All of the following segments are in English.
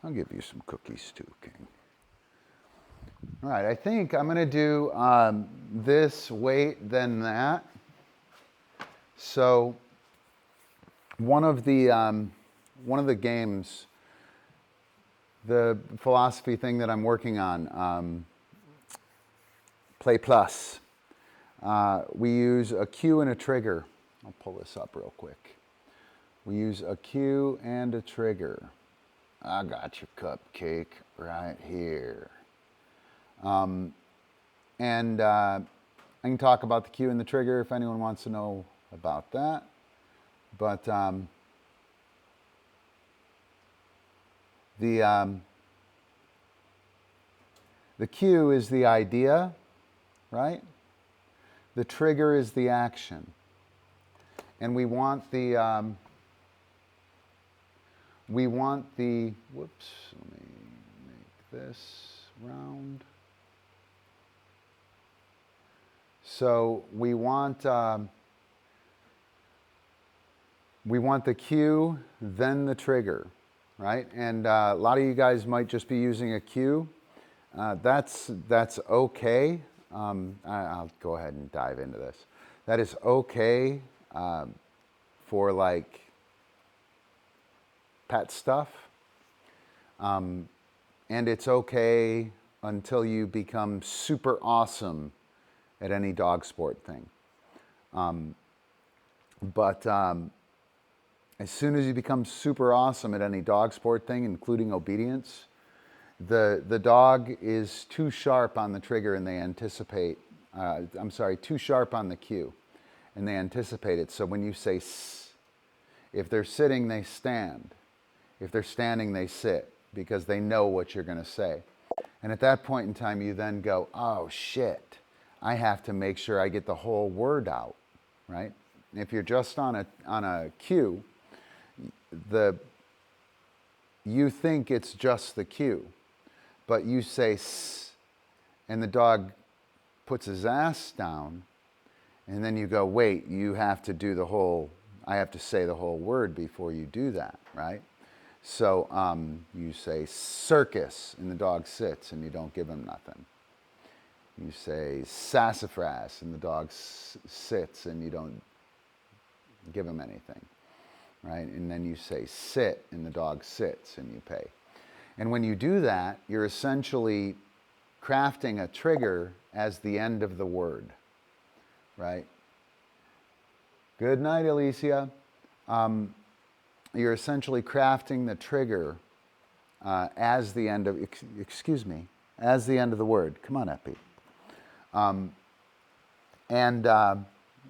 I'll give you some cookies too, King. All right, I think I'm going to do this, wait, then that. So one of the games, the philosophy thing that I'm working on, Play Plus, we use a cue and a trigger. I'll pull this up real quick. We use a cue and a trigger. I got your cupcake right here. And I can talk about the cue and the trigger if anyone wants to know about that. But the cue is the idea, right? The trigger is the action. And we want the, whoops, let me make this round. So we want the cue, then the trigger, right? And a lot of you guys might just be using a cue. That's okay. I'll go ahead and dive into this. That is okay for like pet stuff. And it's okay until you become super awesome at any dog sport thing. But as soon as you become super awesome at any dog sport thing, including obedience, the dog is too sharp on the trigger and they anticipate, too sharp on the cue and they anticipate it. So when you say s, if they're sitting, they stand. If they're standing, they sit because they know what you're going to say. And at that point in time, you then go, oh shit, I have to make sure I get the whole word out, right? If you're just on a cue, you think it's just the cue, but you say s, and the dog puts his ass down, and then you go, wait, you have to do the whole, I have to say the whole word before you do that, right? So you say circus, and the dog sits, and you don't give him nothing. You say sassafras, and the dog sits, and you don't give him anything, right? And then you say sit, and the dog sits, and you pay. And when you do that, you're essentially crafting a trigger as the end of the word, right? Good night, Alicia. You're essentially crafting the trigger as the end of, as the end of the word. Come on, Epi.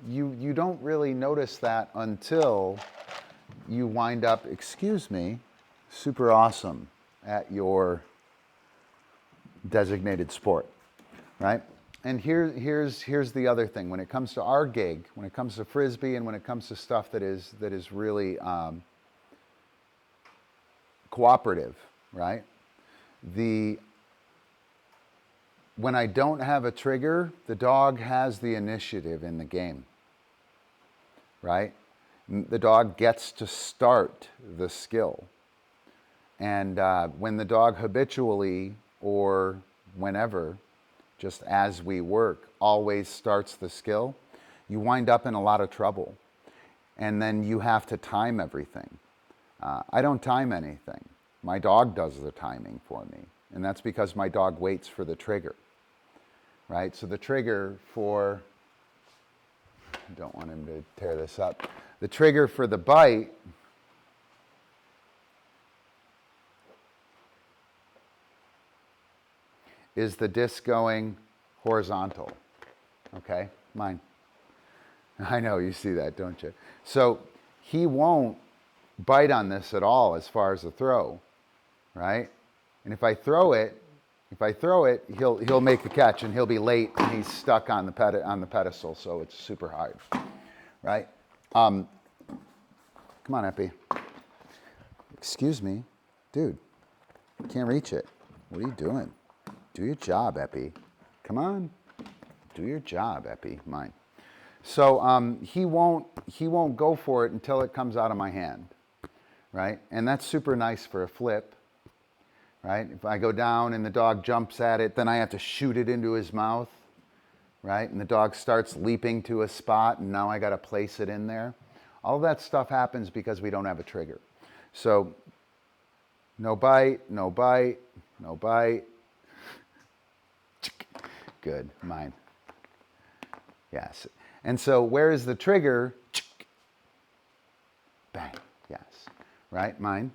You don't really notice that until you wind up, super awesome at your designated sport, right? And here's the other thing. When it comes to our gig, when it comes to Frisbee and when it comes to stuff that is really cooperative, right? When I don't have a trigger, the dog has the initiative in the game, right? The dog gets to start the skill. And when the dog habitually or whenever, just as we work, always starts the skill, you wind up in a lot of trouble. And then you have to time everything. I don't time anything. My dog does the timing for me. And that's because my dog waits for the trigger, right? So the trigger for, I don't want him to tear this up. The trigger for the bite is the disc going horizontal, okay? Mine. I know, you see that, don't you? So he won't bite on this at all as far as the throw, right? And if I throw it, he'll make the catch and he'll be late and he's stuck on the pedestal, so it's super hard, right? Come on, Epi. Excuse me, dude. Can't reach it. What are you doing? Do your job, Epi. Come on. Do your job, Epi. Mine. So he won't go for it until it comes out of my hand, right? And that's super nice for a flip. right? If I go down and the dog jumps at it, then I have to shoot it into his mouth, right? And the dog starts leaping to a spot, and now I got to place it in there. All that stuff happens because we don't have a trigger. So no bite, no bite, no bite. Good, mine. Yes. And so where is the trigger? Bang, yes. Right, mine.